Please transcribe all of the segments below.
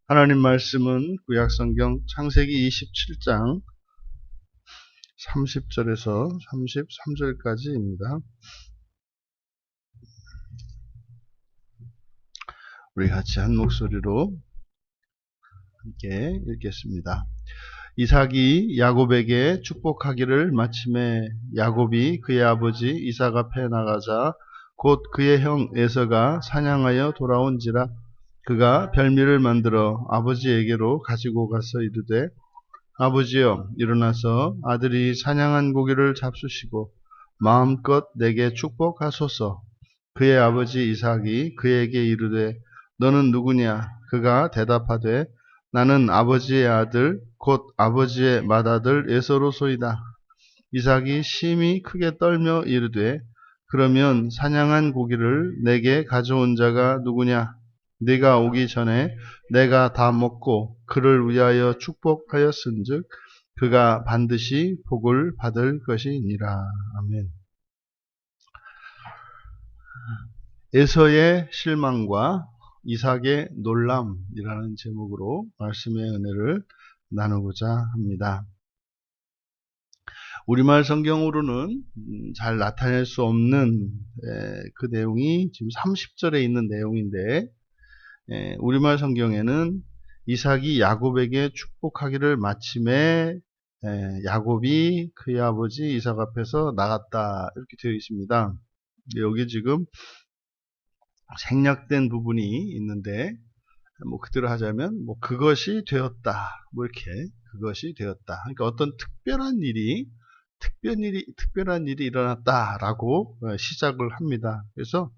하나님 말씀은 구약성경 창세기 27장 30절에서 33절까지입니다. 우리 같이 한 목소리로 함께 읽겠습니다. 이삭이 야곱에게 축복하기를 마침에 야곱이 그의 아버지 이삭 앞에 나가자 곧 그의 형 에서가 사냥하여 돌아온지라 그가 별미를 만들어 아버지에게로 가지고 가서 이르되 아버지여 일어나서 아들이 사냥한 고기를 잡수시고 마음껏 내게 축복하소서. 그의 아버지 이삭이 그에게 이르되 너는 누구냐? 그가 대답하되 나는 아버지의 아들 곧 아버지의 맏아들 에서로소이다. 이삭이 심히 크게 떨며 이르되 그러면 사냥한 고기를 내게 가져온 자가 누구냐? 네가 오기 전에 내가 다 먹고 그를 위하여 축복하였은즉 그가 반드시 복을 받을 것이니라. 아멘. 에서의 실망과 이삭의 놀람이라는 제목으로 말씀의 은혜를 나누고자 합니다. 우리말 성경으로는 잘 나타낼 수 없는 그 내용이 지금 30절에 있는 내용인데 우리말 성경에는 이삭이 야곱에게 축복하기를 마침에 야곱이 그의 아버지 이삭 앞에서 나갔다 이렇게 되어 있습니다. 여기 지금 생략된 부분이 있는데 그대로 하자면 그것이 되었다 이렇게 그것이 되었다. 그러니까 어떤 특별한 일이 일어났다라고 시작을 합니다. 그래서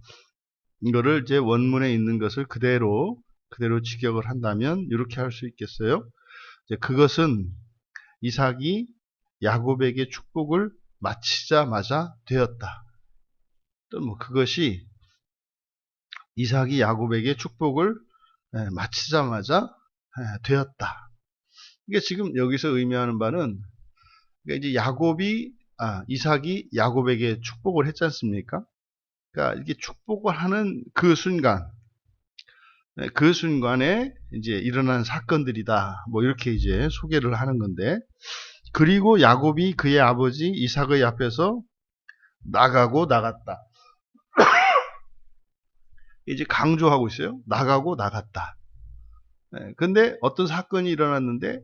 이거를 이제 원문에 있는 것을 그대로 직역을 한다면 이렇게 할 수 있겠어요. 이제 그것은 이삭이 야곱에게 축복을 마치자마자 되었다. 또 그것이 이삭이 야곱에게 축복을 마치자마자 되었다. 이게 지금 여기서 의미하는 바는 그러니까 이제 이삭이 야곱에게 축복을 했지 않습니까? 그러니까 이게 축복을 하는 그 순간에 이제 일어난 사건들이다. 이렇게 이제 소개를 하는 건데, 그리고 야곱이 그의 아버지 이삭의 앞에서 나가고 나갔다. 이제 강조하고 있어요. 나가고 나갔다. 근데 어떤 사건이 일어났는데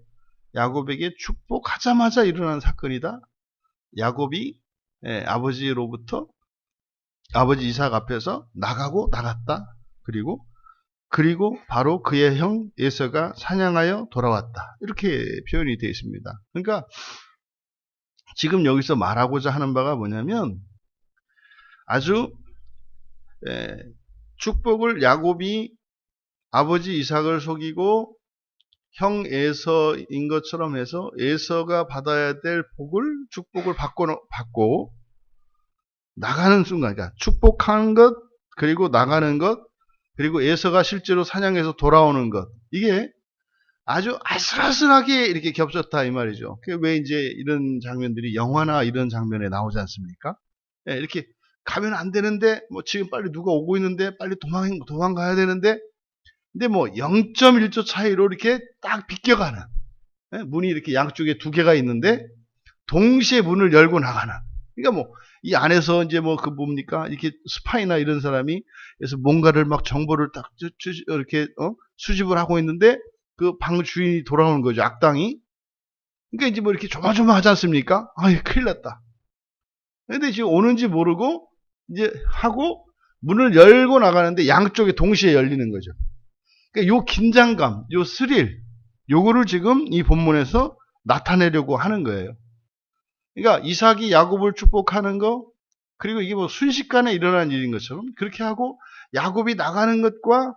야곱에게 축복하자마자 일어난 사건이다. 야곱이 아버지로부터 아버지 이삭 앞에서 나가고 나갔다. 그리고 바로 그의 형 에서가 사냥하여 돌아왔다. 이렇게 표현이 되어 있습니다. 그러니까 지금 여기서 말하고자 하는 바가 뭐냐면 아주 축복을 야곱이 아버지 이삭을 속이고 형 에서인 것처럼 해서 에서가 받아야 될 축복을 받고 나가는 순간, 그러니까 축복한 것, 그리고 나가는 것, 그리고 에서가 실제로 사냥해서 돌아오는 것, 이게 아주 아슬아슬하게 이렇게 겹쳤다 이 말이죠. 왜 이제 이런 장면들이 영화나 이런 장면에 나오지 않습니까? 이렇게 가면 안 되는데 지금 빨리 누가 오고 있는데 빨리 도망가야 되는데 근데 0.1초 차이로 이렇게 딱 비껴가는 문이 이렇게 양쪽에 두 개가 있는데 동시에 문을 열고 나가는. 그러니까 이 안에서 이제 뭡니까? 이렇게 스파이나 이런 사람이 그래서 뭔가를 정보를 딱 이렇게 수집을 하고 있는데 그 방 주인이 돌아오는 거죠. 악당이. 그러니까 이제 이렇게 조마조마하지 않습니까? 큰일 났다. 근데 지금 오는지 모르고 이제 하고 문을 열고 나가는데 양쪽에 동시에 열리는 거죠. 그러니까 요 긴장감, 요 스릴, 요거를 지금 이 본문에서 나타내려고 하는 거예요. 그러니까 이삭이 야곱을 축복하는 거, 그리고 이게 순식간에 일어난 일인 것처럼 그렇게 하고 야곱이 나가는 것과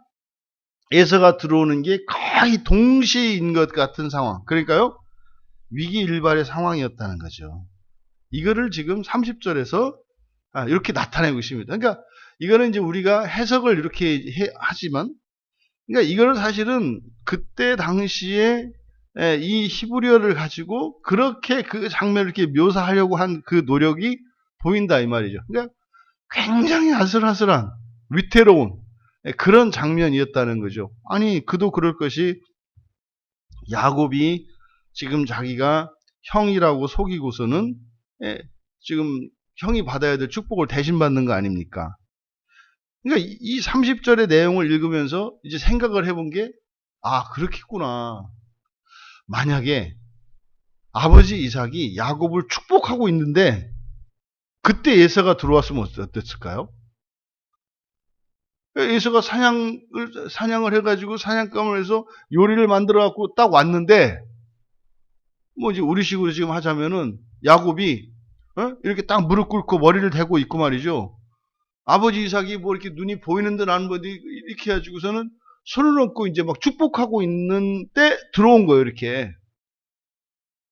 에서가 들어오는 게 거의 동시인 것 같은 상황. 그러니까요, 위기일발의 상황이었다는 거죠. 이거를 지금 30절에서 이렇게 나타내고 있습니다. 그러니까 이거는 이제 우리가 해석을 이렇게 하지만, 그러니까 이거는 사실은 그때 당시에 이 히브리어를 가지고 그렇게 그 장면을 이렇게 묘사하려고 한 그 노력이 보인다 이 말이죠. 그러니까 굉장히 아슬아슬한 위태로운 그런 장면이었다는 거죠. 아니 그도 그럴 것이 야곱이 지금 자기가 형이라고 속이고서는 지금 형이 받아야 될 축복을 대신 받는 거 아닙니까? 그러니까 이 30절의 내용을 읽으면서 이제 생각을 해본 게, 그렇겠구나. 만약에 아버지 이삭이 야곱을 축복하고 있는데 그때 에서가 들어왔으면 어땠을까요? 에서가 사냥을 해가지고 사냥감을 해서 요리를 만들어 갖고 딱 왔는데, 뭐 이제 우리식으로 지금 하자면은 야곱이 이렇게 딱 무릎 꿇고 머리를 대고 있고 말이죠. 아버지 이삭이 뭐 이렇게 눈이 보이는 듯 안 보이는 듯 이렇게 해가지고서는 손을 얹고 이제 막 축복하고 있는 때 들어온 거예요, 이렇게.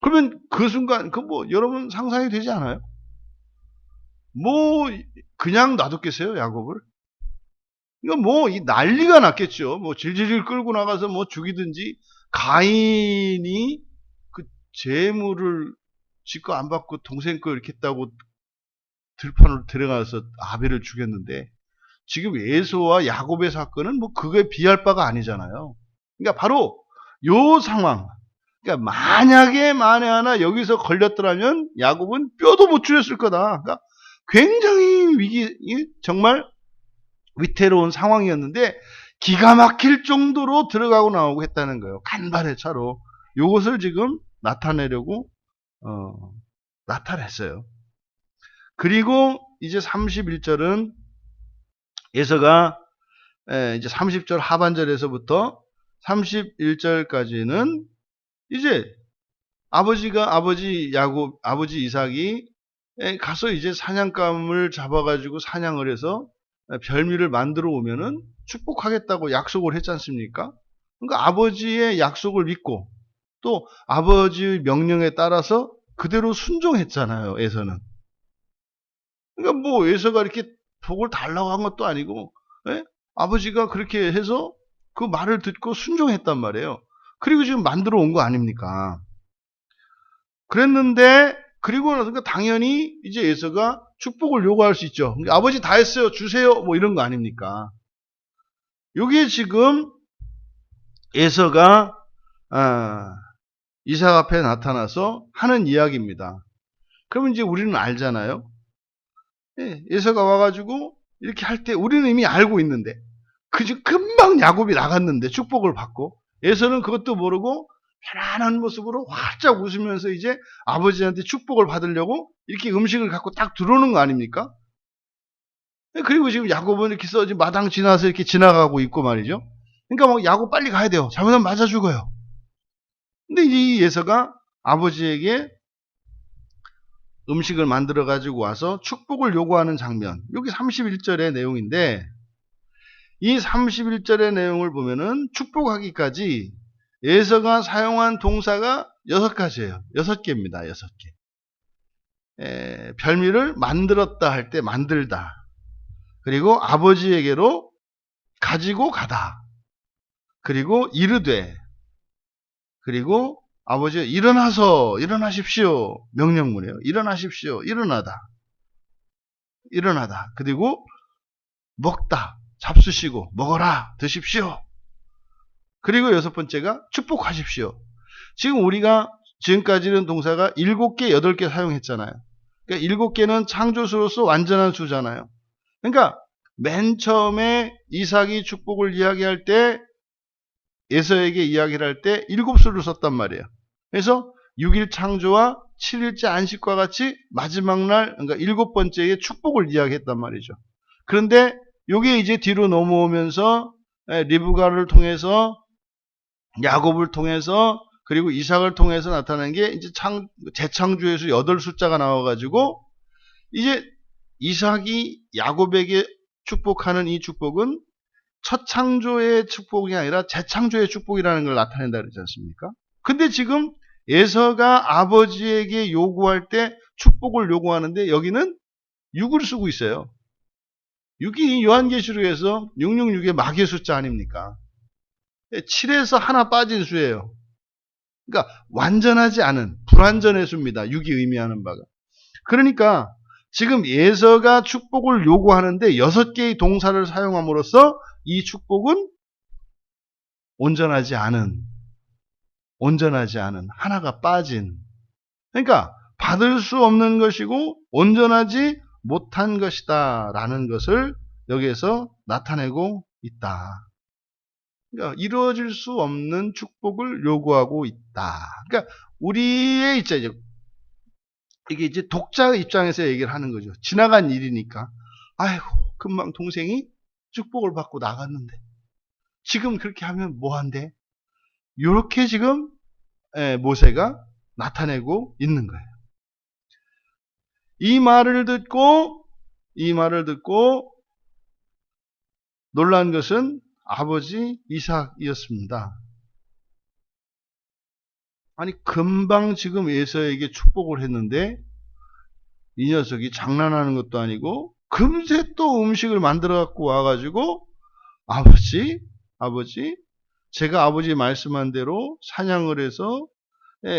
그러면 그 순간, 여러분 상상이 되지 않아요? 뭐, 그냥 놔뒀겠어요, 야곱을? 이거 이 난리가 났겠죠. 질질 끌고 나가서 죽이든지, 가인이 그 재물을 지 거 안 받고 동생 거 이렇게 했다고 들판으로 들어가서 아벨을 죽였는데, 지금 에서와 야곱의 사건은 그거에 비할 바가 아니잖아요. 그러니까 바로 요 상황. 그러니까 만에 하나 여기서 걸렸더라면 야곱은 뼈도 못 줄였을 거다. 그러니까 굉장히 정말 위태로운 상황이었는데 기가 막힐 정도로 들어가고 나오고 했다는 거예요. 간발의 차로. 요것을 지금 나타내려고 나타냈어요. 그리고 이제 31절은 에서가 이제 30절 하반절에서부터 31절까지는 이제 아버지 이삭이 가서 이제 사냥감을 잡아가지고 사냥을 해서 별미를 만들어 오면은 축복하겠다고 약속을 했지 않습니까? 그러니까 아버지의 약속을 믿고 또 아버지의 명령에 따라서 그대로 순종했잖아요, 에서는. 그러니까 에서가 이렇게 복을 달라고 한 것도 아니고, 아버지가 그렇게 해서 그 말을 듣고 순종했단 말이에요. 그리고 지금 만들어 온 거 아닙니까? 그랬는데, 그리고 나서 당연히 이제 에서가 축복을 요구할 수 있죠. 그러니까 아버지 다 했어요. 주세요. 이런 거 아닙니까? 요게 지금 에서가 이삭 앞에 나타나서 하는 이야기입니다. 그러면 이제 우리는 알잖아요. 에서가 와가지고 이렇게 할 때 우리는 이미 알고 있는데, 금방 야곱이 나갔는데 축복을 받고, 에서는 그것도 모르고 편안한 모습으로 활짝 웃으면서 이제 아버지한테 축복을 받으려고 이렇게 음식을 갖고 딱 들어오는 거 아닙니까? 그리고 지금 야곱은 이렇게 지금 마당 지나서 이렇게 지나가고 있고 말이죠. 그러니까 야곱 빨리 가야 돼요. 잘못하면 맞아 죽어요. 근데 이 에서가 아버지에게 음식을 만들어 가지고 와서 축복을 요구하는 장면. 여기 31절의 내용인데, 이 31절의 내용을 보면은 축복하기까지 에서가 사용한 동사가 6가지예요. 6개입니다. 6개. 별미를 만들었다 할 때 만들다. 그리고 아버지에게로 가지고 가다. 그리고 이르되. 그리고 아버지가 일어나십시오. 명령문이에요. 일어나십시오. 일어나다. 그리고 먹다. 잡수시고 먹어라. 드십시오. 그리고 6번째가 축복하십시오. 지금 우리가 지금까지는 동사가 7개, 8개 사용했잖아요. 그러니까 7개는 창조수로서 완전한 수잖아요. 그러니까 맨 처음에 이삭이 축복을 이야기할 때, 에서에게 이야기를 할 때 7수를 썼단 말이에요. 그래서 6일 창조와 7일째 안식과 같이 마지막 날, 그러니까 7번째의 축복을 이야기했단 말이죠. 그런데 이게 이제 뒤로 넘어오면서 리브가를 통해서, 야곱을 통해서, 그리고 이삭을 통해서 나타난 게 이제 재창조에서 8숫자가 나와가지고, 이제 이삭이 야곱에게 축복하는 이 축복은 첫 창조의 축복이 아니라 재창조의 축복이라는 걸 나타낸다 그러지 않습니까? 근데 지금 에서가 아버지에게 요구할 때 축복을 요구하는데 여기는 6을 쓰고 있어요. 6이 요한계시록에서 666의 마귀의 숫자 아닙니까? 7에서 하나 빠진 수예요. 그러니까 완전하지 않은 불완전의 수입니다. 6이 의미하는 바가. 그러니까 지금 에서가 축복을 요구하는데 6개의 동사를 사용함으로써 이 축복은 온전하지 않은 온전하지 않은, 하나가 빠진. 그러니까 받을 수 없는 것이고 온전하지 못한 것이다 라는 것을 여기에서 나타내고 있다. 그러니까 이루어질 수 없는 축복을 요구하고 있다. 그러니까 우리의 이제 이게 이제 독자의 입장에서 얘기를 하는 거죠. 지나간 일이니까. 아이고, 금방 동생이 축복을 받고 나갔는데 지금 그렇게 하면 뭐한대? 이렇게 지금 모세가 나타내고 있는 거예요. 이 말을 듣고 놀란 것은 아버지 이삭이었습니다. 아니, 금방 지금 에서에게 축복을 했는데 이 녀석이 장난하는 것도 아니고 금세 또 음식을 만들어 갖고 와가지고 아버지 제가 아버지 말씀한 대로 사냥을 해서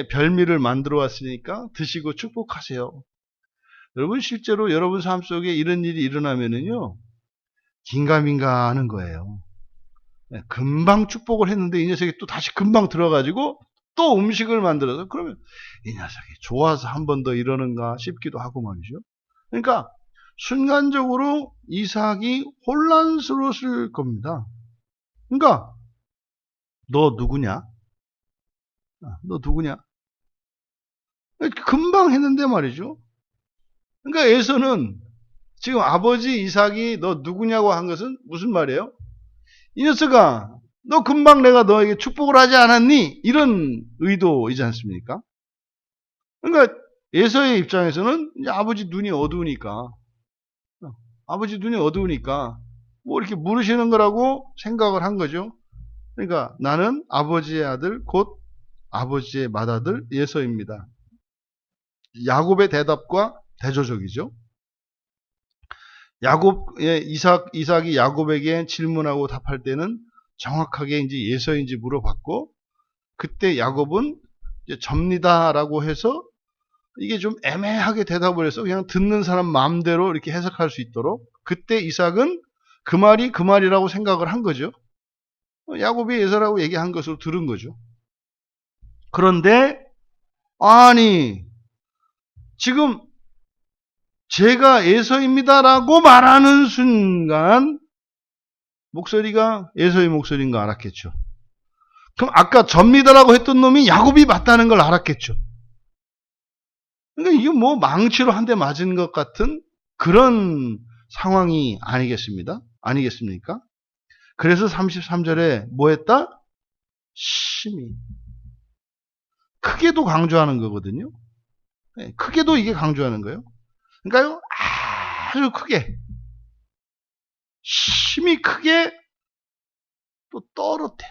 별미를 만들어 왔으니까 드시고 축복하세요. 여러분, 실제로 여러분 삶 속에 이런 일이 일어나면은요, 긴가민가 하는 거예요. 금방 축복을 했는데 이 녀석이 또 다시 금방 들어가지고 또 음식을 만들어서, 그러면 이 녀석이 좋아서 한 번 더 이러는가 싶기도 하고 말이죠. 그러니까 순간적으로 이삭이 혼란스러웠을 겁니다. 그러니까 너 누구냐? 너 누구냐? 금방 했는데 말이죠. 그러니까 에서는 지금 아버지 이삭이 너 누구냐고 한 것은 무슨 말이에요? 이 녀석아, 너 금방 내가 너에게 축복을 하지 않았니? 이런 의도이지 않습니까? 그러니까 에서의 입장에서는 이제 아버지 눈이 어두우니까 뭐 이렇게 물으시는 거라고 생각을 한 거죠. 그러니까 나는 아버지의 아들 곧 아버지의 맏아들 에서입니다. 야곱의 대답과 대조적이죠. 이삭이 야곱에게 질문하고 답할 때는 정확하게 이제 예서인지 물어봤고, 그때 야곱은 이제 접니다라고 해서 이게 좀 애매하게 대답을 해서 그냥 듣는 사람 마음대로 이렇게 해석할 수 있도록, 그때 이삭은 그 말이 그 말이라고 생각을 한 거죠. 야곱이 예서라고 얘기한 것으로 들은 거죠. 그런데 아니, 지금 제가 에서입니다라고 말하는 순간 목소리가 에서의 목소리인 거 알았겠죠. 그럼 아까 접니다라고 했던 놈이 야곱이 맞다는 걸 알았겠죠. 그러니까 이게 뭐 망치로 한 대 맞은 것 같은 그런 상황이 아니겠습니까? 그래서 33절에 뭐 했다? 심히. 크게도 강조하는 거거든요. 크게도 이게 강조하는 거예요. 그러니까요, 아주 크게, 심히 크게 또 떨었대요.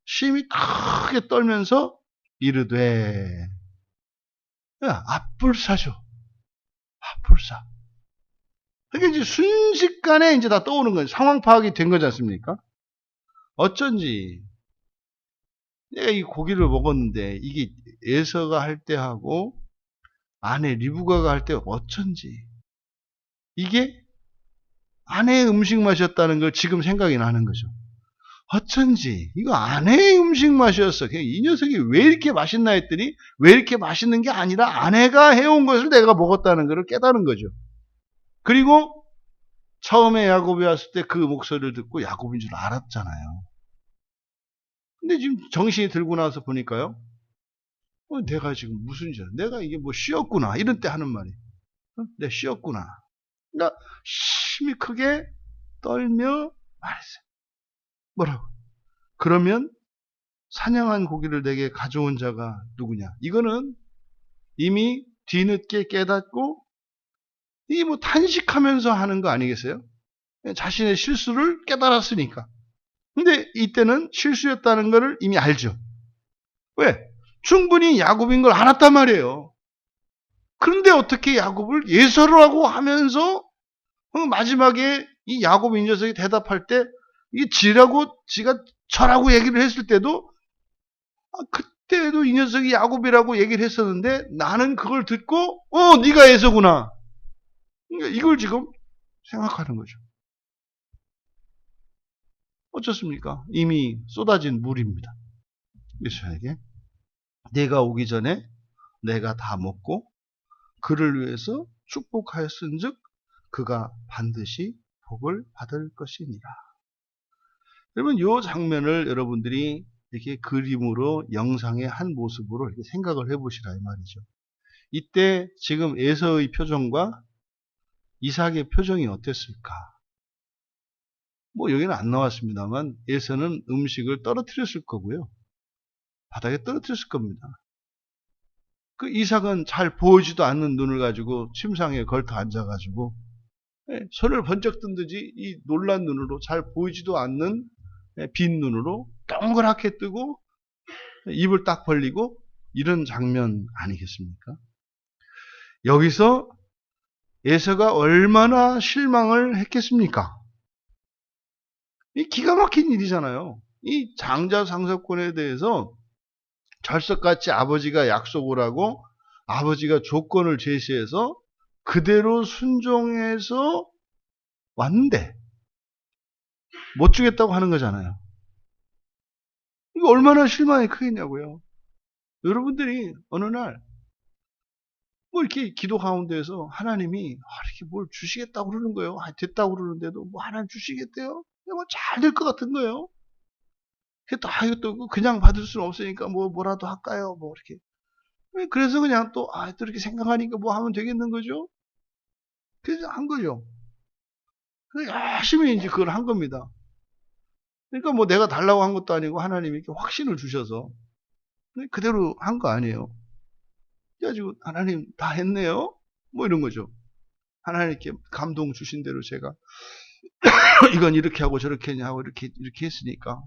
심히 크게 떨면서 이르되, 앞불사죠. 앞불사. 그러니까 이제 순식간에 이제 다 떠오는 거예요. 상황 파악이 된 거지 않습니까? 어쩐지 내가 이 고기를 먹었는데 이게 에서가 할 때하고 아내 리브가가 할 때 어쩐지 이게 아내의 음식 맛이었다는 걸 지금 생각이 나는 거죠. 어쩐지 이거 아내의 음식 맛이었어. 이 녀석이 왜 이렇게 맛있나 했더니 왜 이렇게 맛있는 게 아니라 아내가 해온 것을 내가 먹었다는 것을 깨달은 거죠. 그리고 처음에 야곱이 왔을 때 그 목소리를 듣고 야곱인 줄 알았잖아요. 근데 지금 정신이 들고 나서 보니까요, 내가 지금 무슨 줄, 내가 이게 뭐 쉬었구나 이런 때 하는 말이, 내가 쉬었구나. 그러니까 심히 크게 떨며 말했어요. 뭐라고? 그러면 사냥한 고기를 내게 가져온 자가 누구냐? 이거는 이미 뒤늦게 깨닫고 이 뭐 탄식하면서 하는 거 아니겠어요? 자신의 실수를 깨달았으니까. 근데 이때는 실수였다는 것을 이미 알죠. 왜? 충분히 야곱인 걸 알았단 말이에요. 그런데 어떻게 야곱을 예서라고 하면서 마지막에 이 야곱 이 녀석이 대답할 때 이게 지가 저라고 얘기를 했을 때도 그때도 이 녀석이 야곱이라고 얘기를 했었는데 나는 그걸 듣고 네가 에서구나. 그러니까 이걸 지금 생각하는 거죠. 어쩌습니까? 이미 쏟아진 물입니다. 에서에게 내가 오기 전에 내가 다 먹고 그를 위해서 축복하였은즉 그가 반드시 복을 받을 것이니라. 여러분, 이 장면을 여러분들이 이렇게 그림으로 영상의 한 모습으로 이렇게 생각을 해보시라 이 말이죠. 이때 지금 에서의 표정과 이삭의 표정이 어땠을까? 뭐 여기는 안 나왔습니다만 에서는 음식을 떨어뜨렸을 거고요. 바닥에 떨어뜨렸을 겁니다. 그 이삭은 잘 보이지도 않는 눈을 가지고 침상에 걸터 앉아가지고 손을 번쩍 든 듯이 이 놀란 눈으로 잘 보이지도 않는 빈 눈으로 동그랗게 뜨고 입을 딱 벌리고 이런 장면 아니겠습니까? 여기서 에서가 얼마나 실망을 했겠습니까? 이 기가 막힌 일이잖아요. 이 장자 상속권에 대해서 절석같이 아버지가 약속을 하고 아버지가 조건을 제시해서 그대로 순종해서 왔는데 못 주겠다고 하는 거잖아요. 이거 얼마나 실망이 크겠냐고요. 여러분들이 어느 날 뭐 이렇게 기도 가운데에서 하나님이 이렇게 뭘 주시겠다고 그러는 거예요. 됐다고 그러는데도 뭐 하나님 주시겠대요? 뭐 잘 될 것 같은 거예요. 이것도 그냥 받을 수는 없으니까 뭐라도 할까요? 뭐 이렇게. 그래서 그냥 또 이렇게 생각하니까 뭐 하면 되겠는 거죠? 그래서 한 거죠. 열심히 이제 그걸 한 겁니다. 그러니까 뭐 내가 달라고 한 것도 아니고 하나님이 이렇게 확신을 주셔서 그대로 한 거 아니에요. 그래가지고 하나님 다 했네요. 뭐 이런 거죠. 하나님께 감동 주신 대로 제가 이건 이렇게 하고 저렇게 하고 이렇게 했으니까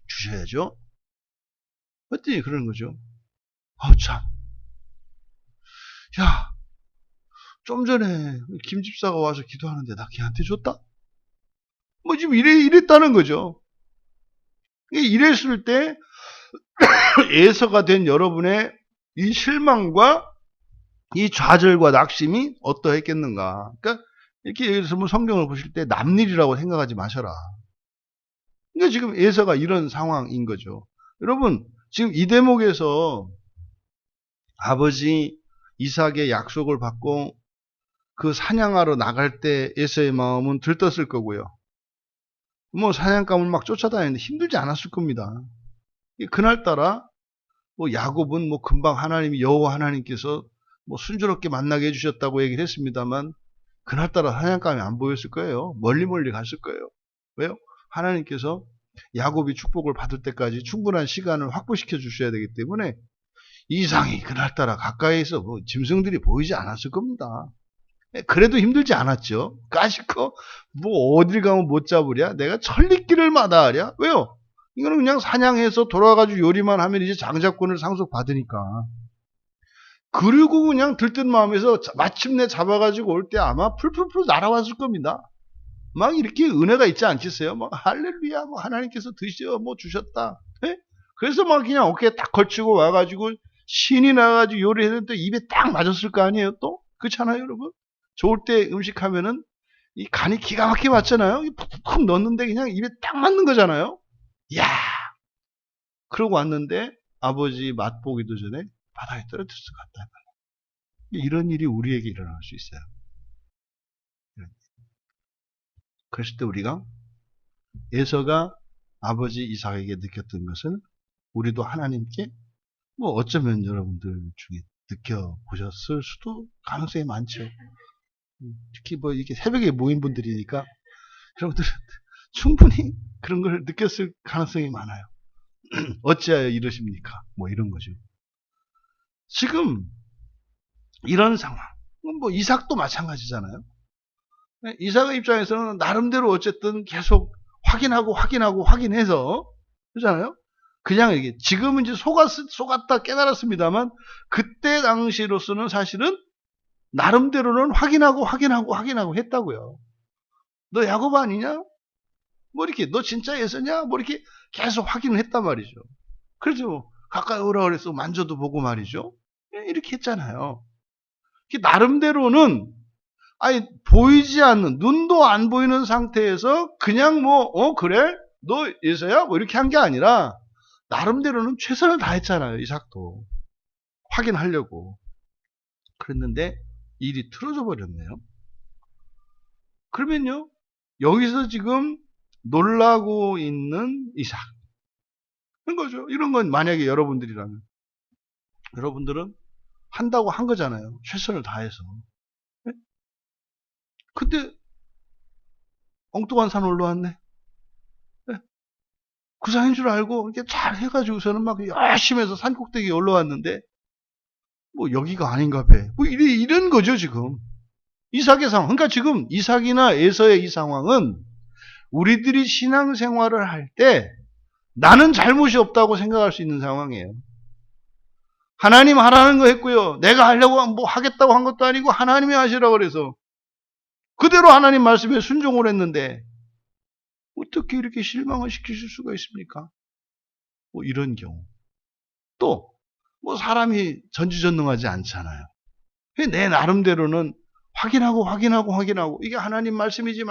주셔야죠. 어떻게 그러는 거죠? 참. 야, 좀 전에 김 집사가 와서 기도하는데 나 걔한테 줬다? 뭐 지금 이랬다는 거죠. 이랬을 때 에서가 된 여러분의 이 실망과 이 좌절과 낙심이 어떠했겠는가. 그러니까 이렇게 예를 들어서 성경을 보실 때 남일이라고 생각하지 마셔라. 그러니까 지금 에서가 이런 상황인 거죠. 여러분, 지금 이 대목에서 아버지 이삭의 약속을 받고 그 사냥하러 나갈 때 에서의 마음은 들떴을 거고요. 뭐 사냥감을 막 쫓아다니는데 힘들지 않았을 겁니다. 그날따라 뭐 야곱은 뭐 금방 하나님이 여호와 하나님께서 뭐 순조롭게 만나게 해주셨다고 얘기를 했습니다만 그날따라 사냥감이 안 보였을 거예요. 멀리 갔을 거예요. 왜요? 하나님께서 야곱이 축복을 받을 때까지 충분한 시간을 확보시켜 주셔야 되기 때문에 이상이 그날따라 가까이에서 뭐 짐승들이 보이지 않았을 겁니다. 그래도 힘들지 않았죠. 까짓거 뭐 어딜 가면 못 잡으랴? 내가 천리길을 마다하랴? 왜요? 이거는 그냥 사냥해서 돌아가지고 요리만 하면 이제 장자권을 상속받으니까. 그리고 그냥 들뜬 마음에서 마침내 잡아가지고 올 때 아마 풀풀풀 날아왔을 겁니다. 막 이렇게 은혜가 있지 않겠어요? 막 할렐루야, 뭐 하나님께서 드셔, 뭐 주셨다. 예? 그래서 막 그냥 어깨에 딱 걸치고 와가지고 신이 나가지고 요리했는데 입에 딱 맞았을 거 아니에요? 또 그렇잖아요, 여러분. 좋을 때 음식하면은 이 간이 기가 막히게 맞잖아요. 푹푹 넣었는데 그냥 입에 딱 맞는 거잖아요. 이야! 그러고 왔는데 아버지 맛보기도 전에 바닥에 떨어뜨릴 것 같다. 이런 일이 우리에게 일어날 수 있어요. 그랬을 때 우리가 에서가 아버지 이삭에게 느꼈던 것은 우리도 하나님께 뭐 어쩌면 여러분들 중에 느껴보셨을 수도 가능성이 많죠. 특히 뭐 이게 새벽에 모인 분들이니까 여러분들 충분히 그런 걸 느꼈을 가능성이 많아요. 어찌하여 이러십니까? 뭐 이런 거죠. 지금 이런 상황, 뭐 이삭도 마찬가지잖아요. 이삭의 입장에서는 나름대로 어쨌든 계속 확인해서 그렇잖아요. 그냥 이게 지금은 이제 속았다 깨달았습니다만 그때 당시로서는 사실은 나름대로는 확인하고 했다고요. 너 야곱 아니냐? 뭐 이렇게 너 진짜 에서냐? 뭐 이렇게 계속 확인을 했단 말이죠. 그래서 가까이 오라 그래서 만져도 보고 말이죠. 이렇게 했잖아요. 나름대로는 보이지 않는 눈도 안 보이는 상태에서 그냥 그래? 너 에서야? 뭐 이렇게 한 게 아니라 나름대로는 최선을 다했잖아요. 이삭도. 확인하려고. 그랬는데 일이 틀어져 버렸네요. 그러면요, 여기서 지금 놀라고 있는 이삭. 그런 거죠. 이런 건 만약에 여러분들이라면. 여러분들은 한다고 한 거잖아요. 최선을 다해서. 네? 근데 엉뚱한 산 올라왔네. 네? 그 산인 줄 알고 이렇게 잘 해가지고서는 막 열심히 해서 산 꼭대기에 올라왔는데 뭐 여기가 아닌가 봐. 뭐 이런 거죠 지금. 이삭의 상황. 그러니까 지금 이삭이나 에서의 이 상황은 우리들이 신앙생활을 할 때 나는 잘못이 없다고 생각할 수 있는 상황이에요. 하나님 하라는 거 했고요. 내가 하려고 뭐 하겠다고 한 것도 아니고 하나님이 하시라고 그래서 그대로 하나님 말씀에 순종을 했는데 어떻게 이렇게 실망을 시키실 수가 있습니까? 뭐 이런 경우. 또 뭐 사람이 전지전능하지 않잖아요. 내 나름대로는 확인하고 이게 하나님 말씀이지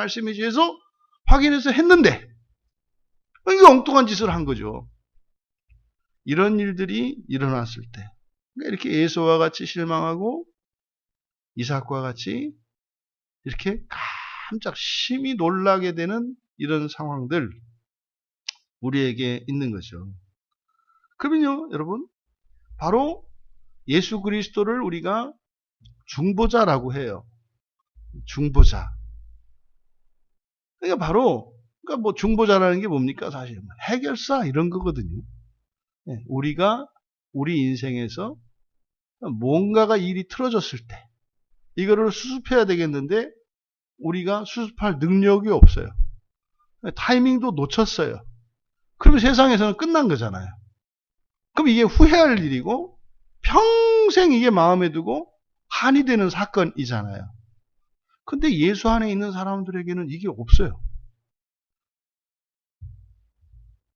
해서 확인해서 했는데 이게 엉뚱한 짓을 한 거죠. 이런 일들이 일어났을 때 그러니까 이렇게 에서와 같이 실망하고 이삭과 같이 이렇게 깜짝 심히 놀라게 되는 이런 상황들 우리에게 있는 거죠. 그러면요, 여러분, 바로 예수 그리스도를 우리가 중보자라고 해요. 중보자. 그러니까 바로 그러니까 뭐 중보자라는 게 뭡니까? 사실 해결사 이런 거거든요. 우리가 우리 인생에서 뭔가가 일이 틀어졌을 때 이거를 수습해야 되겠는데 우리가 수습할 능력이 없어요. 타이밍도 놓쳤어요. 그러면 세상에서는 끝난 거잖아요. 그럼 이게 후회할 일이고 평생 이게 마음에 두고 한이 되는 사건이잖아요. 근데 예수 안에 있는 사람들에게는 이게 없어요.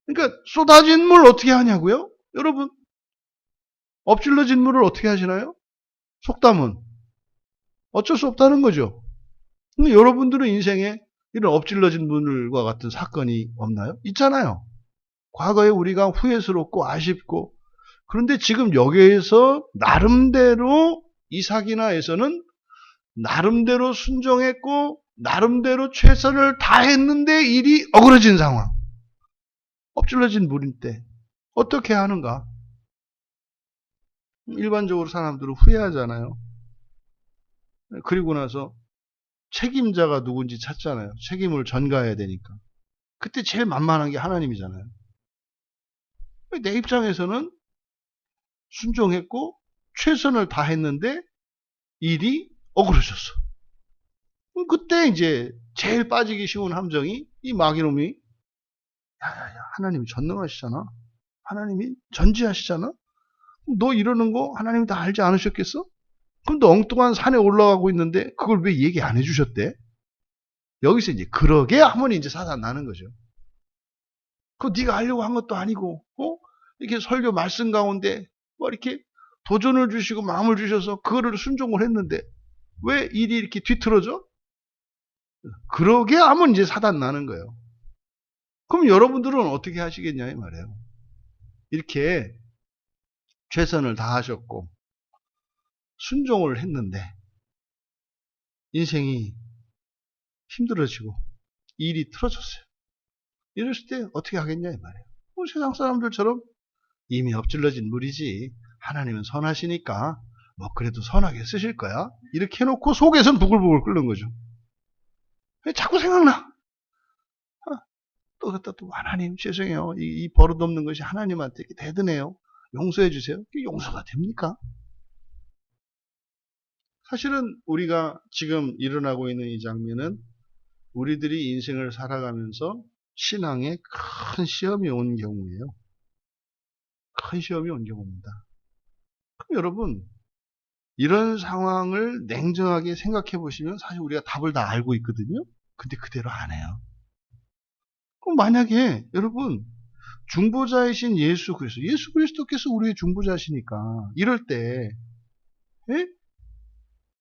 그러니까 쏟아진 물 어떻게 하냐고요? 여러분, 엎질러진 물을 어떻게 하시나요? 속담은 어쩔 수 없다는 거죠. 근데 여러분들은 인생에 이런 엎질러진 물과 같은 사건이 없나요? 있잖아요. 과거에 우리가 후회스럽고 아쉽고 그런데 지금 여기에서 나름대로 이삭이나 에서는 나름대로 순종했고 나름대로 최선을 다했는데 일이 어그러진 상황. 엎질러진 물일 때 어떻게 하는가? 일반적으로 사람들은 후회하잖아요. 그리고 나서 책임자가 누군지 찾잖아요. 책임을 전가해야 되니까. 그때 제일 만만한 게 하나님이잖아요. 내 입장에서는 순종했고 최선을 다했는데 일이 어그러졌어. 그때 이제 제일 빠지기 쉬운 함정이 이 마귀놈이 야야야 하나님이 전능하시잖아. 하나님이 전지하시잖아. 너 이러는 거 하나님이 다 알지 않으셨겠어? 그럼 너 엉뚱한 산에 올라가고 있는데 그걸 왜 얘기 안 해주셨대? 여기서 이제 그러게 하면 이제 사단 나는 거죠. 그거 네가 하려고 한 것도 아니고 이렇게 설교 말씀 가운데 뭐 이렇게 도전을 주시고 마음을 주셔서 그거를 순종을 했는데 왜 일이 이렇게 뒤틀어져? 그러게 하면 이제 사단 나는 거예요. 그럼 여러분들은 어떻게 하시겠냐 이 말이에요. 이렇게 최선을 다하셨고 순종을 했는데 인생이 힘들어지고 일이 틀어졌어요. 이랬을 때 어떻게 하겠냐 이 말이에요. 세상 사람들처럼 이미 엎질러진 물이지 하나님은 선하시니까 뭐 그래도 선하게 쓰실 거야. 이렇게 해놓고 속에선 부글부글 끓는 거죠. 자꾸 생각나. 또 하나님 죄송해요. 이 버릇없는 것이 하나님한테 이렇게 대드네요. 용서해 주세요. 이게 용서가 됩니까? 사실은 우리가 지금 일어나고 있는 이 장면은 우리들이 인생을 살아가면서 신앙에 큰 시험이 온 경우예요. 큰 시험이 온 경우입니다. 그럼 여러분 이런 상황을 냉정하게 생각해 보시면 사실 우리가 답을 다 알고 있거든요. 근데 그대로 안 해요. 그럼 만약에 여러분 중보자이신 예수 그리스도께서 우리의 중보자시니까 이럴 때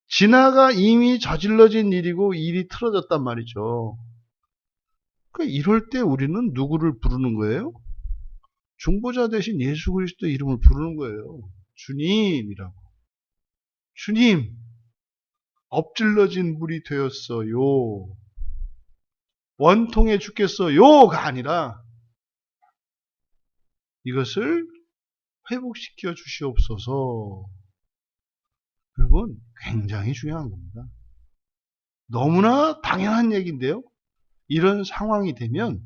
지나가 이미 저질러진 일이고 일이 틀어졌단 말이죠. 그러니까 이럴 때 우리는 누구를 부르는 거예요? 중보자 대신 예수 그리스도 이름을 부르는 거예요. 주님이라고. 주님, 엎질러진 물이 되었어요. 원통해 죽겠어요가 아니라 이것을 회복시켜 주시옵소서. 여러분, 굉장히 중요한 겁니다. 너무나 당연한 얘기인데요. 이런 상황이 되면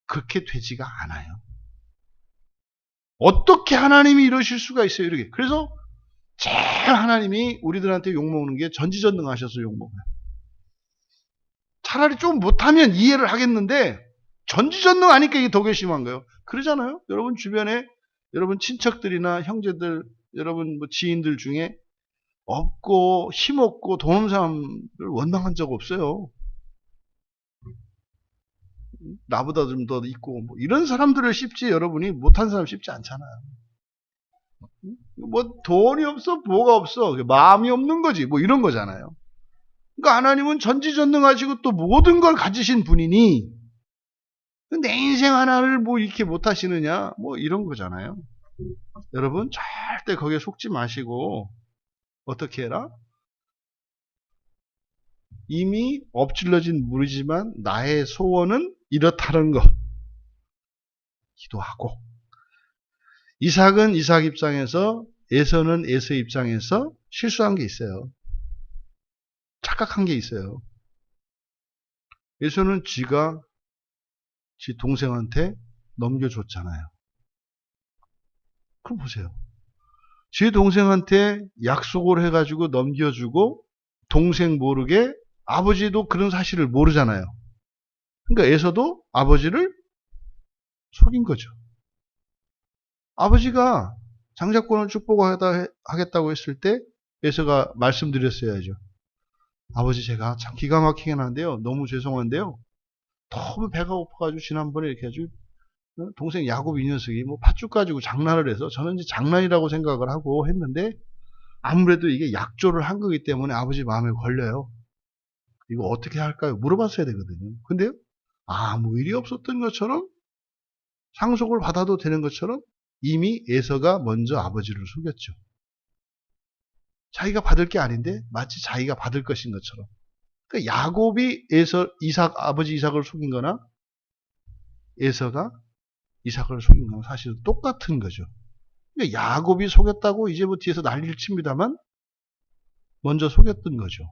그렇게 되지가 않아요. 어떻게 하나님이 이러실 수가 있어요, 이렇게. 그래서 제일 하나님이 우리들한테 욕먹는 게 전지전능하셔서 욕먹어요. 차라리 좀 못하면 이해를 하겠는데 전지전능하니까 이게 더 괘씸한 거예요. 그러잖아요. 여러분 주변에 여러분 친척들이나 형제들, 여러분 뭐 지인들 중에 없고 힘없고 돈 없는 사람을 원망한 적 없어요. 나보다 좀 더 있고 뭐 이런 사람들을 씹지 여러분이 못한 사람 씹지 않잖아요. 뭐 돈이 없어 뭐가 없어 마음이 없는 거지 뭐 이런 거잖아요. 그러니까 하나님은 전지전능하시고 또 모든 걸 가지신 분이니 내 인생 하나를 뭐 이렇게 못하시느냐 뭐 이런 거잖아요. 여러분 절대 거기에 속지 마시고 어떻게 해라? 이미 엎질러진 물이지만 나의 소원은 이렇다는 거 기도하고, 이삭은 이삭 입장에서, 에서는 에서 입장에서 실수한 게 있어요. 착각한 게 있어요. 에서는 지가 지 동생한테 넘겨줬잖아요. 그럼 보세요. 지 동생한테 약속을 해가지고 넘겨주고 동생 모르게, 아버지도 그런 사실을 모르잖아요. 그러니까 에서도 아버지를 속인 거죠. 아버지가 장자권을 축복하겠다고 했을 때 에서가 말씀드렸어야죠. 아버지 제가 참 기가 막히긴 한데요. 너무 죄송한데요. 너무 배가 고파가지고 지난번에 이렇게 아주 동생 야곱 이 녀석이 뭐 팥죽 가지고 장난을 해서 저는 이제 장난이라고 생각을 하고 했는데 아무래도 이게 약조를 한 거기 때문에 아버지 마음에 걸려요. 이거 어떻게 할까요? 물어봤어야 되거든요. 근데요, 아무 일이 없었던 것처럼 상속을 받아도 되는 것처럼 이미 에서가 먼저 아버지를 속였죠. 자기가 받을 게 아닌데 마치 자기가 받을 것인 것처럼. 그러니까 야곱이 아버지 이삭을 속인 거나 에서가 이삭을 속인 거나 사실은 똑같은 거죠. 그러니까 야곱이 속였다고 이제 뭐 뒤에서 난리를 칩니다만 먼저 속였던 거죠.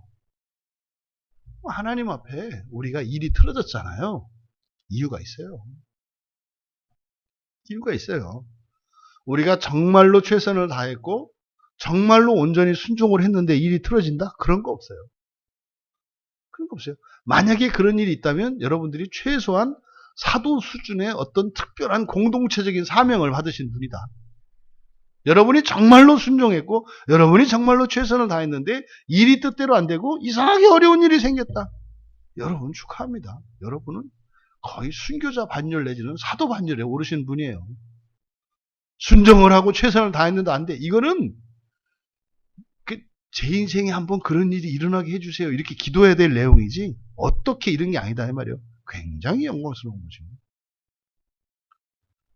하나님 앞에 우리가 일이 틀어졌잖아요. 이유가 있어요. 이유가 있어요. 우리가 정말로 최선을 다했고 정말로 온전히 순종을 했는데 일이 틀어진다? 그런 거 없어요. 그런 거 없어요. 만약에 그런 일이 있다면 여러분들이 최소한 사도 수준의 어떤 특별한 공동체적인 사명을 받으신 분이다. 여러분이 정말로 순종했고 여러분이 정말로 최선을 다했는데 일이 뜻대로 안 되고 이상하게 어려운 일이 생겼다. 여러분 축하합니다. 여러분은 거의 순교자 반열 내지는 사도 반열에 오르신 분이에요. 순종을 하고 최선을 다했는데 안 돼. 이거는 제 인생에 한번 그런 일이 일어나게 해주세요. 이렇게 기도해야 될 내용이지 어떻게 이런 게 아니다 이 말이에요. 굉장히 영광스러운 거죠.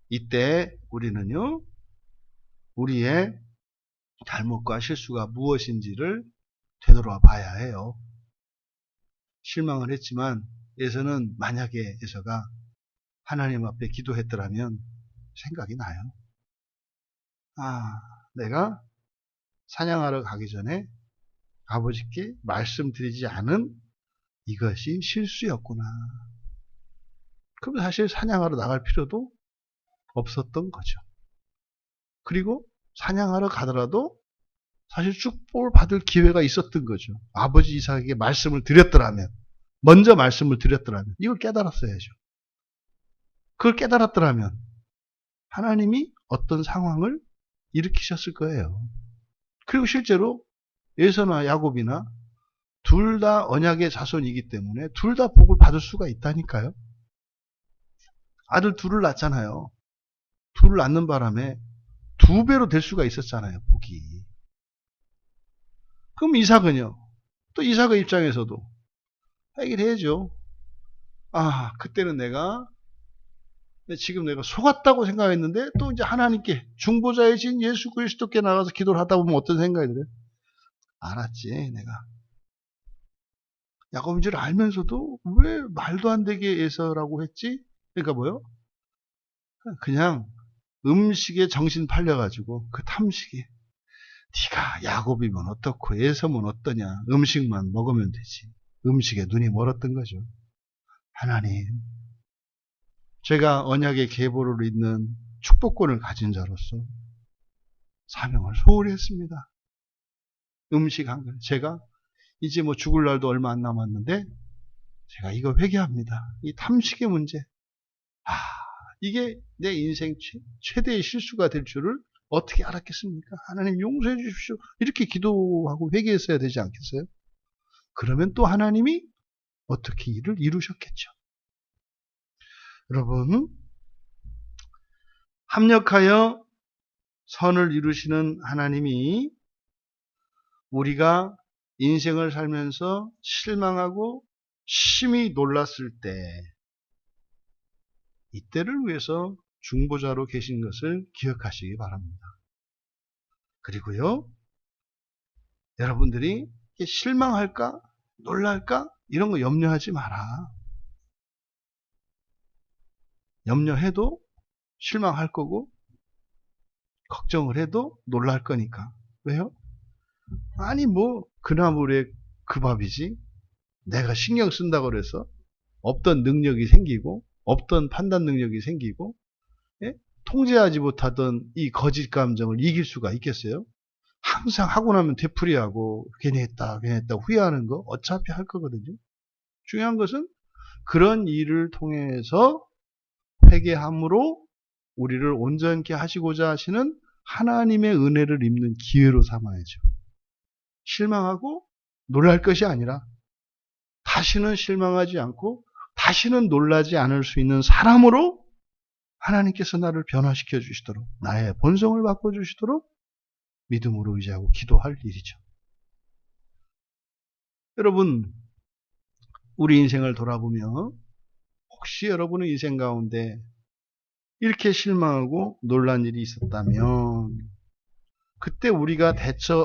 이때 우리는요. 우리의 잘못과 실수가 무엇인지를 되돌아 봐야 해요. 실망을 했지만 에서는 만약에 에서가 하나님 앞에 기도했더라면 생각이 나요. 내가 사냥하러 가기 전에 아버지께 말씀드리지 않은 이것이 실수였구나. 그럼 사실 사냥하러 나갈 필요도 없었던 거죠. 그리고 사냥하러 가더라도 사실 축복을 받을 기회가 있었던 거죠. 아버지 이삭에게 말씀을 드렸더라면, 먼저 말씀을 드렸더라면 이걸 깨달았어야죠. 그걸 깨달았더라면 하나님이 어떤 상황을 일으키셨을 거예요. 그리고 실제로 에서나 야곱이나 둘 다 언약의 자손이기 때문에 둘 다 복을 받을 수가 있다니까요. 아들 둘을 낳잖아요. 둘을 낳는 바람에 2배로 될 수가 있었잖아요. 복이. 그럼 이삭은요. 또 이삭의 입장에서도 해결해야죠. 그때는 내가 근데 지금 내가 속았다고 생각했는데 또 이제 하나님께 중보자이신 예수 그리스도께 나가서 기도를 하다 보면 어떤 생각이 들어요? 알았지 내가. 야곱인 줄 알면서도 왜 말도 안 되게 에서라고 했지? 그러니까 뭐요? 그냥 음식에 정신 팔려가지고 그 탐식이 네가 야곱이면 어떻고 에서면 어떠냐 음식만 먹으면 되지. 음식에 눈이 멀었던 거죠. 하나님 제가 언약의 계보를 잇는 축복권을 가진 자로서 사명을 소홀히 했습니다. 음식 한 그릇. 제가 이제 뭐 죽을 날도 얼마 안 남았는데 제가 이거 회개합니다. 이 탐식의 문제. 아, 이게 내 인생 최대의 실수가 될 줄을 어떻게 알았겠습니까? 하나님 용서해 주십시오. 이렇게 기도하고 회개했어야 되지 않겠어요? 그러면 또 하나님이 어떻게 일을 이루셨겠죠. 여러분, 합력하여 선을 이루시는 하나님이 우리가 인생을 살면서 실망하고 심히 놀랐을 때 이때를 위해서 중보자로 계신 것을 기억하시기 바랍니다. 그리고요, 여러분들이 실망할까? 놀랄까? 이런 거 염려하지 마라. 염려해도 실망할 거고 걱정을 해도 놀랄 거니까. 왜요? 아니 뭐 그나물에 그 밥이지. 내가 신경 쓴다고 그래서 없던 능력이 생기고 없던 판단 능력이 생기고 예? 통제하지 못하던 이 거짓 감정을 이길 수가 있겠어요? 항상 하고 나면 되풀이하고 괜히 했다 후회하는 거 어차피 할 거거든요. 중요한 것은 그런 일을 통해서 회개함으로 우리를 온전케 하시고자 하시는 하나님의 은혜를 입는 기회로 삼아야죠. 실망하고 놀랄 것이 아니라 다시는 실망하지 않고 다시는 놀라지 않을 수 있는 사람으로 하나님께서 나를 변화시켜 주시도록 나의 본성을 바꿔주시도록 믿음으로 의지하고 기도할 일이죠. 여러분 우리 인생을 돌아보며 혹시 여러분의 인생 가운데 이렇게 실망하고 놀란 일이 있었다면 그때 우리가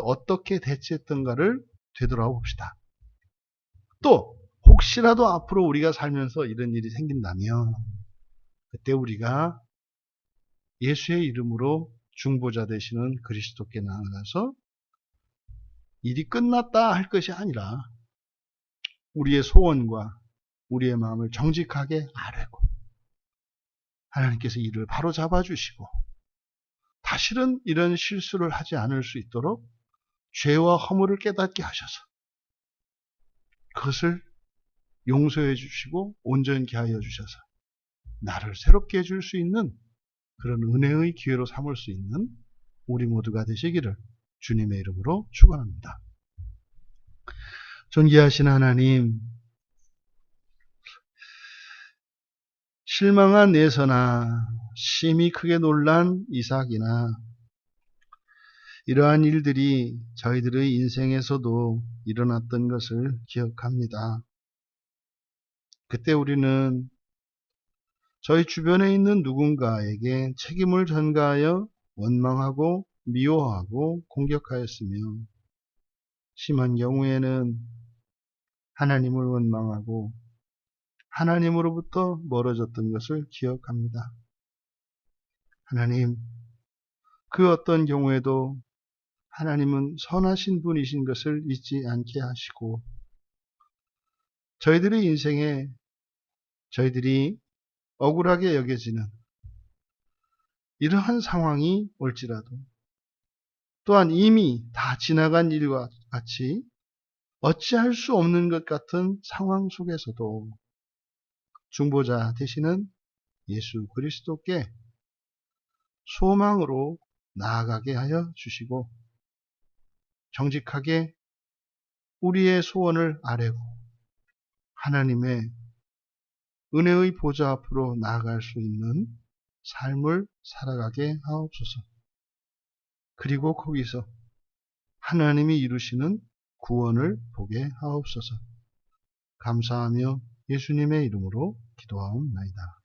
어떻게 대처했던가를 되돌아봅시다. 또 혹시라도 앞으로 우리가 살면서 이런 일이 생긴다면 그때 우리가 예수의 이름으로 중보자 되시는 그리스도께 나아가서 일이 끝났다 할 것이 아니라 우리의 소원과 우리의 마음을 정직하게 아뢰고 하나님께서 이를 바로 잡아주시고 다시는 이런 실수를 하지 않을 수 있도록 죄와 허물을 깨닫게 하셔서 그것을 용서해 주시고 온전케 하여 주셔서 나를 새롭게 해줄 수 있는 그런 은혜의 기회로 삼을 수 있는 우리 모두가 되시기를 주님의 이름으로 축원합니다. 존귀하신 하나님, 실망한 에서나 심히 크게 놀란 이삭이나 이러한 일들이 저희들의 인생에서도 일어났던 것을 기억합니다. 그때 우리는 저희 주변에 있는 누군가에게 책임을 전가하여 원망하고 미워하고 공격하였으며 심한 경우에는 하나님을 원망하고 하나님으로부터 멀어졌던 것을 기억합니다. 하나님, 그 어떤 경우에도 하나님은 선하신 분이신 것을 잊지 않게 하시고 저희들의 인생에 저희들이 억울하게 여겨지는 이러한 상황이 올지라도 또한 이미 다 지나간 일과 같이 어찌할 수 없는 것 같은 상황 속에서도 중보자 되시는 예수 그리스도께 소망으로 나아가게 하여 주시고 정직하게 우리의 소원을 아뢰고 하나님의 은혜의 보좌 앞으로 나아갈 수 있는 삶을 살아가게 하옵소서. 그리고 거기서 하나님이 이루시는 구원을 보게 하옵소서. 감사하며 예수님의 이름으로 기도하옵나이다.